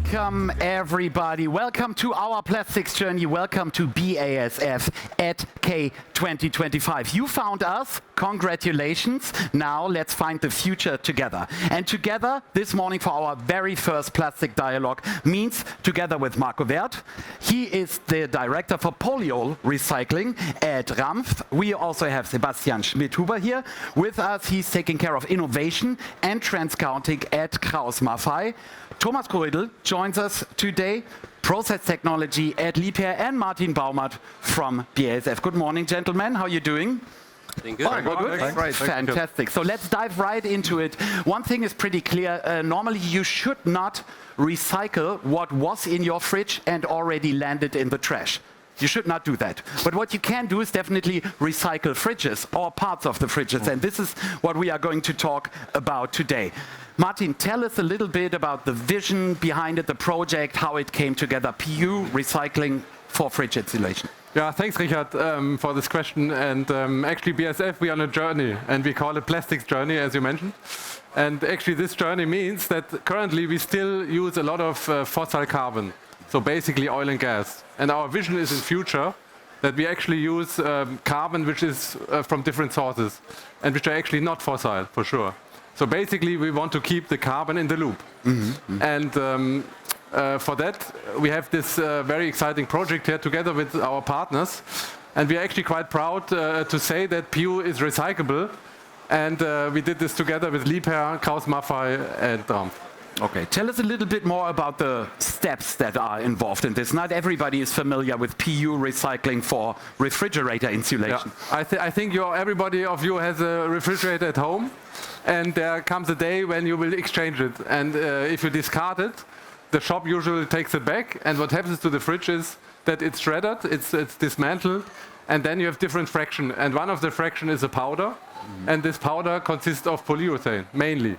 Welcome, everybody. Welcome to our plastics journey. Welcome to BASF at K 2025. You found us. Congratulations. Now let's find the future together. And together this morning for our very first plastic dialogue means together with Marco Werth. He is the director for polyol recycling at Rampf. We also have Sebastian Schmidt-Huber here with us. He's taking care of innovation and transcounting at KraussMaffei. Thomas Grödel joins us today, process technology at Liebherr, and Martin Baumert from BASF. Good morning, gentlemen. How are you doing? Doing good. Fine, good. Great. Fantastic. So let's dive right into it. One thing is pretty clear. Normally, you should not recycle what was in your fridge and already landed in the trash. You should not do that. But what you can do is definitely recycle fridges or parts of the fridges. And this is what we are going to talk about today. Martin, tell us a little bit about the vision behind it, the project, how it came together. PU recycling for fridge insulation. Yeah, thanks, Richard, for this question. And actually, BASF, we are on a journey, and we call it plastics journey, as you mentioned. And actually, this journey means that currently we still use a lot of fossil carbon, so basically oil and gas. And our vision is in future that we actually use carbon which is from different sources, and which are actually not fossil, for sure. So basically, we want to keep the carbon in the loop. And for that, we have this very exciting project here together with our partners. And we are actually quite proud to say that PU is recyclable. And we did this together with Liebherr, KraussMaffei and Rampf. Okay, tell us a little bit more about the steps that are involved in this. Not everybody is familiar with PU recycling for refrigerator insulation. Yeah. I think everybody of you has a refrigerator at home, and there comes a day when you will exchange it. And if you discard it, the shop usually takes it back. And what happens to the fridge is that it's shredded, it's dismantled, and then you have different fraction. And one of the fraction is a powder. And this powder consists of polyurethane, mainly.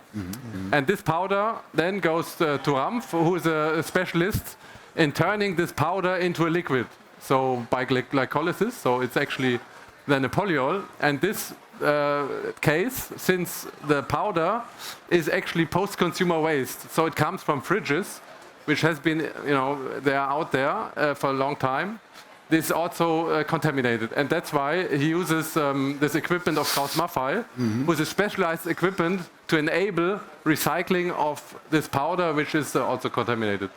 And this powder then goes to Rampf, who is a specialist in turning this powder into a liquid. So by glycolysis, so it's actually then a polyol. And this case, since the powder is actually post-consumer waste, so it comes from fridges, which has been, they are out there for a long time. This is also contaminated, and that's why he uses this equipment of KraussMaffei, with a specialized equipment to enable recycling of this powder, which is also contaminated.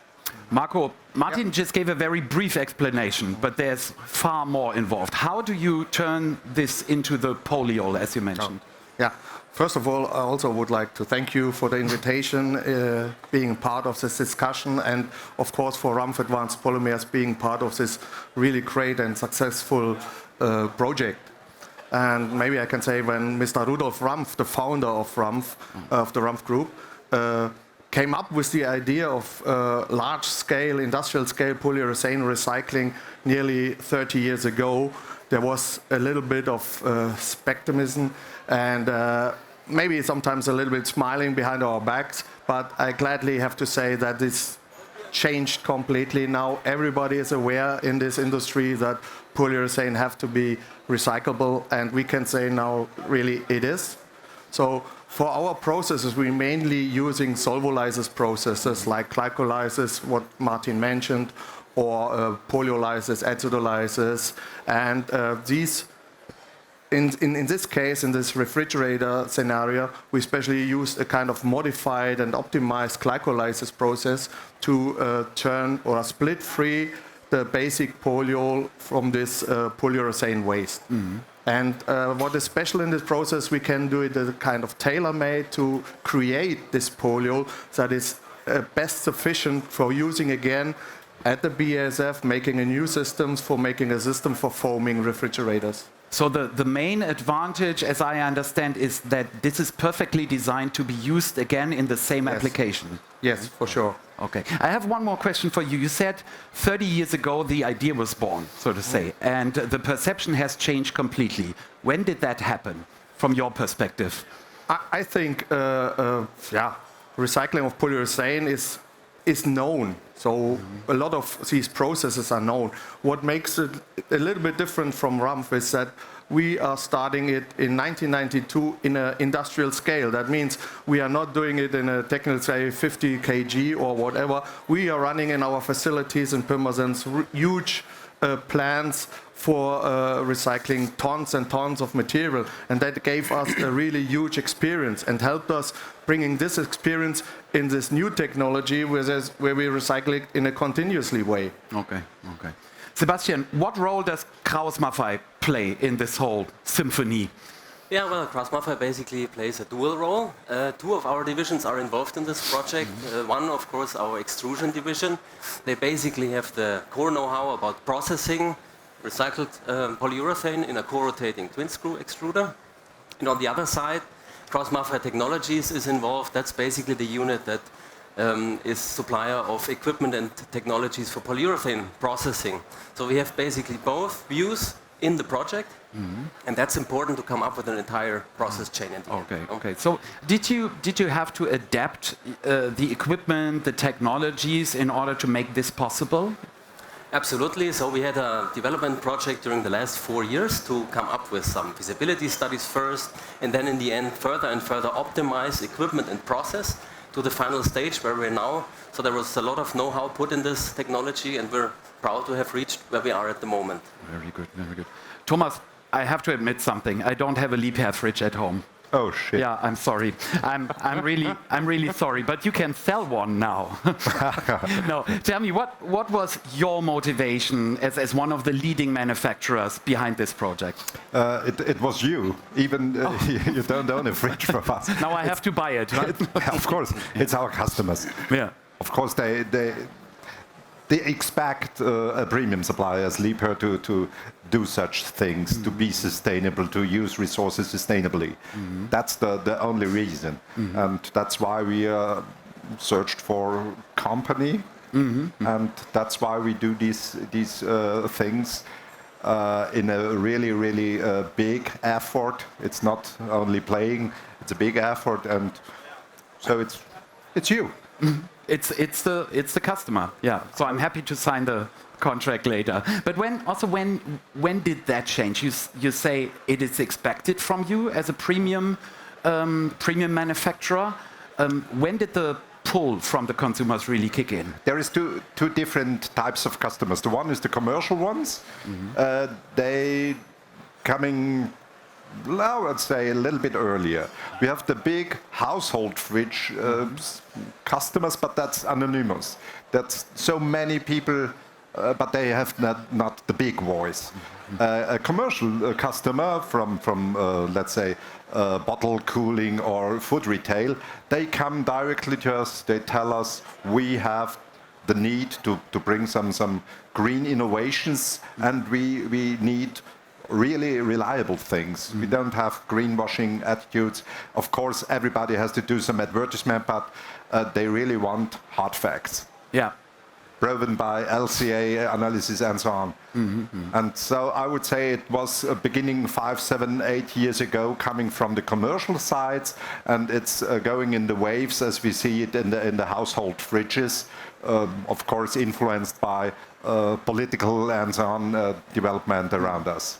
Marco, Martin just gave a very brief explanation, but there's far more involved. How do you turn this into the polyol, as you mentioned? Yeah. First of all, I also would like to thank you for the invitation, being part of this discussion, and of course for Rampf Advanced Polymers being part of this really great and successful project. And maybe I can say when Mr. Rudolf Rampf, the founder of Rampf, of the Rampf Group, came up with the idea of large-scale, industrial-scale polyurethane recycling nearly 30 years ago, there was a little bit of skepticism and maybe sometimes a little bit smiling behind our backs, but I gladly have to say that this changed completely. Now everybody is aware in this industry that polyurethane have to be recyclable, and we can say now really it is. So for our processes, we're mainly using solvolysis processes like glycolysis, what Martin mentioned, or polyolysis, acidolysis, and these in this case, in this refrigerator scenario, we especially used a kind of modified and optimized glycolysis process to turn or split free the basic polyol from this polyurethane waste. And what is special in this process, we can do it as a kind of tailor-made to create this polyol that is best sufficient for using again at the BASF, making a new system for making a system for foaming refrigerators. So the main advantage, as I understand, is that this is perfectly designed to be used again in the same application. Yes, for sure. Okay. I have one more question for you. You said 30 years ago the idea was born, so to say, and the perception has changed completely. When did that happen, from your perspective? I think, recycling of polyurethane is known. So a lot of these processes are known. What makes it a little bit different from Rampf is that we are starting it in 1992 in an industrial scale. That means we are not doing it in a technical, say, 50 kg or whatever. We are running in our facilities in Pirmasens huge plants for recycling tons and tons of material. And that gave us a really huge experience and helped us bringing this experience in this new technology where we recycle it in a continuously way. Okay, okay. Sebastian, what role does KraussMaffei play in this whole symphony? Yeah, well, KraussMaffei basically plays a dual role. Two of our divisions are involved in this project. One, of course, our extrusion division. They basically have the core know-how about processing recycled polyurethane in a co-rotating twin-screw extruder. And on the other side, KraussMaffei Technologies is involved. That's basically the unit that is supplier of equipment and technologies for polyurethane processing. So we have basically both views in the project, and that's important to come up with an entire process chain. Okay, okay. So did you have to adapt the equipment, the technologies in order to make this possible? Absolutely. So we had a development project during the last 4 years to come up with some feasibility studies first, and then in the end further and further optimize equipment and process to the final stage where we're now. So there was a lot of know-how put in this technology, and we're proud to have reached where we are at the moment. Very good, very good. Thomas, I have to admit something. I don't have a Liebherr fridge at home. Oh shit! Yeah, I'm sorry. I'm really sorry. But you can sell one now. No, tell me what was your motivation as one of the leading manufacturers behind this project? It was you. Even you don't own a fridge from us. Now I have to buy it, right? Of course, it's our customers. Yeah. Of course, they expect a premium supplier as Liebherr to do such things, to be sustainable, to use resources sustainably. That's the only reason. And that's why we searched for company. And that's why we do these things in a really big effort. It's not only playing, it's a big effort. And so it's you. It's the customer, yeah. So I'm happy to sign the contract later. But when did that change? You say it is expected from you as a premium manufacturer. When did the pull from the consumers really kick in? There is two different types of customers. The one is the commercial ones. They coming, I would say, a little bit earlier. We have the big household fridge customers, but that's anonymous. That's so many people, but they have not the big voice. A commercial customer from let's say, bottle cooling or food retail, they come directly to us. They tell us we have the need to bring some green innovations, and we need really reliable things. We don't have greenwashing attitudes. Of course, everybody has to do some advertisement, but they really want hard facts. Yeah. Proven by LCA analysis and so on. And so I would say it was beginning 5, 7, 8 years ago, coming from the commercial sides, and it's going in the waves as we see it in the household fridges. Of course, influenced by political and so on development around us.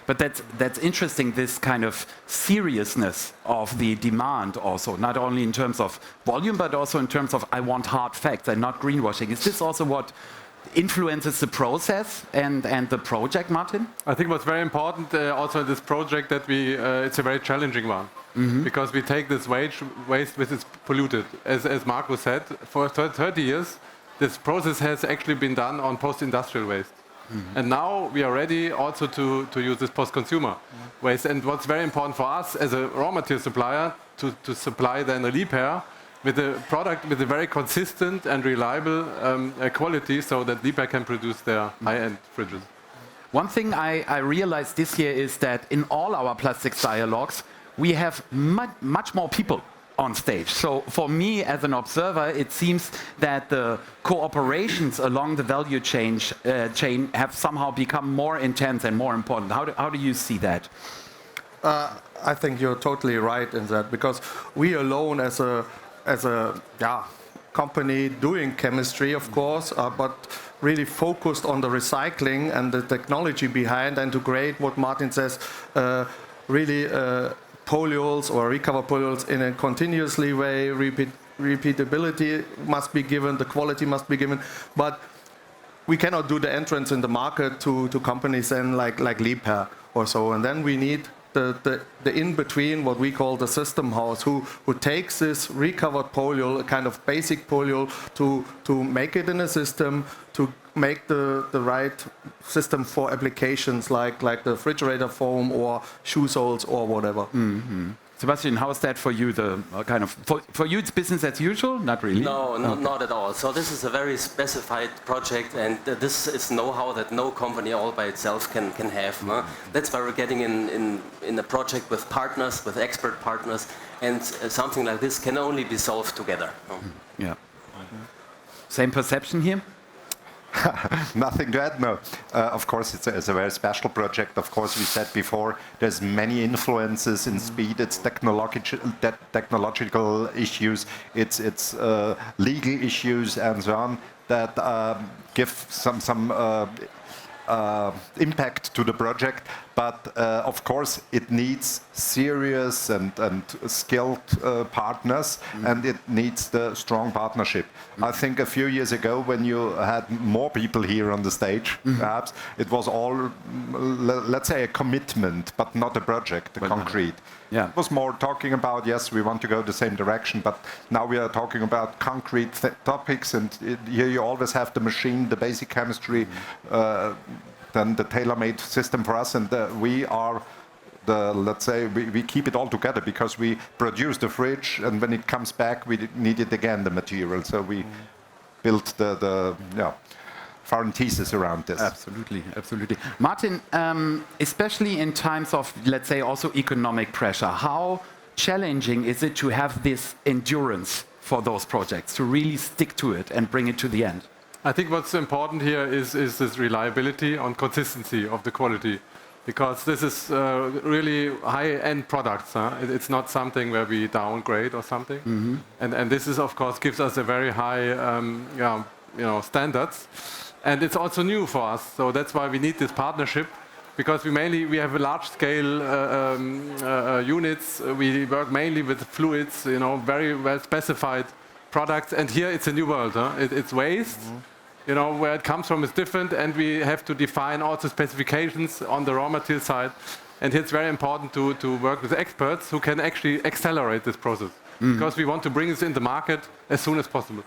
But that's interesting, this kind of seriousness of the demand also, not only in terms of volume, but also in terms of I want hard facts and not greenwashing. Is this also what influences the process and the project, Martin? I think what's very important also in this project that it's a very challenging one. Because we take this waste which is polluted. As Markus said, for 30 years, this process has actually been done on post-industrial waste. And now we are ready also to use this post-consumer waste. And what's very important for us as a raw material supplier to supply then a Liebherr with a product with a very consistent and reliable quality, so that Liebherr can produce their high-end fridges. One thing I realized this year is that in all our plastics dialogues, we have much more people on stage. So for me as an observer, it seems that the cooperations along the value chain have somehow become more intense and more important. How do you see that? I think you're totally right in that, because we alone as a company doing chemistry, of course, but really focused on the recycling and the technology behind, and to create what Martin says, really polyols or recover polyols in a continuously way. Repeatability must be given, the quality must be given, but we cannot do the entrance in the market to companies then like Liebherr or so, and then we need the in-between, what we call the system house, who takes this recovered polyol, a kind of basic polyol, to make it in a system, to make the right system for applications like the refrigerator foam or shoe soles or whatever. Mm-hmm. Sebastian, how is that for you? The kind of for you, it's business as usual? Not really. No, not at all. So this is a very specified project, and this is know-how that no company all by itself can have. No? That's why we're getting in a project with partners, with expert partners, and something like this can only be solved together. No? Yeah. Same perception here. Nothing to add, no. Of course, it's a very special project. Of course, we said before, there's many influences in speed. It's technological issues, it's legal issues, and so on, that give some impact to the project. But of course, it needs serious and skilled partners, and it needs the strong partnership. I think a few years ago, when you had more people here on the stage, perhaps, it was all, let's say, a commitment, but not a project, concrete. Yeah. It was more talking about, yes, we want to go the same direction, but now we are talking about concrete topics, and here you always have the machine, the basic chemistry, then the tailor-made system for us, and we are let's say, we keep it all together, because we produce the fridge, and when it comes back, we need it again, the material. So we built the foreign thesis around this. Absolutely, absolutely. Martin, especially in times of, let's say, also economic pressure, how challenging is it to have this endurance for those projects, to really stick to it and bring it to the end? I think what's important here is this reliability and consistency of the quality, because this is really high-end products. It's not something where we downgrade or something, and this is, of course, gives us a very high standards, and it's also new for us. So that's why we need this partnership, because we have a large-scale units. We work mainly with fluids, very well specified products, and here it's a new world. It's waste. Where it comes from is different, and we have to define also specifications on the raw material side. And it's very important to work with experts who can actually accelerate this process, because we want to bring this in the market as soon as possible.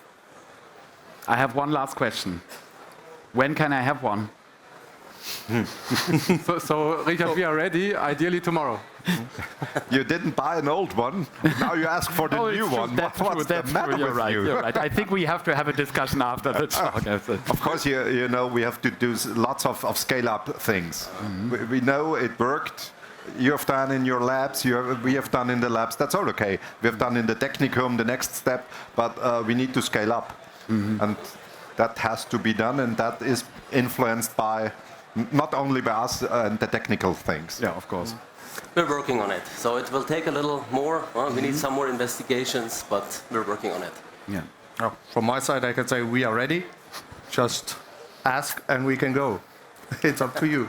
I have one last question. When can I have one? So Richard, we are ready, ideally tomorrow. You didn't buy an old one, now you ask for the new one. What's the matter with you? You're right. I think we have to have a discussion after the talk. Of course, you know, we have to do lots of scale-up things. We know it worked. You have done in your labs, we have done in the labs. That's all okay. We have done in the technicum, the next step, but we need to scale up. And that has to be done, and that is influenced by not only by us and the technical things. Yeah, of course. We're working on it. So it will take a little more. We need some more investigations, but we're working on it. Yeah. From my side, I can say we are ready. Just ask and we can go. It's up to you.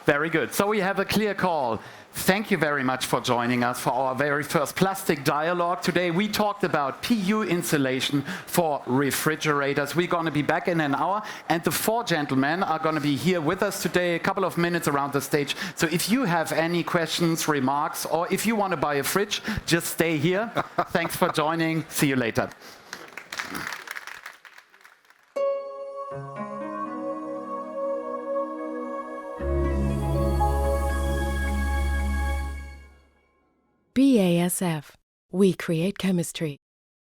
Very good. So we have a clear call. Thank you very much for joining us for our very first plastic dialogue. Today we talked about PU insulation for refrigerators. We're going to be back in an hour, and the four gentlemen are going to be here with us today, a couple of minutes around the stage. So if you have any questions, remarks, or if you want to buy a fridge, just stay here. Thanks for joining. See you later. BASF. We create chemistry.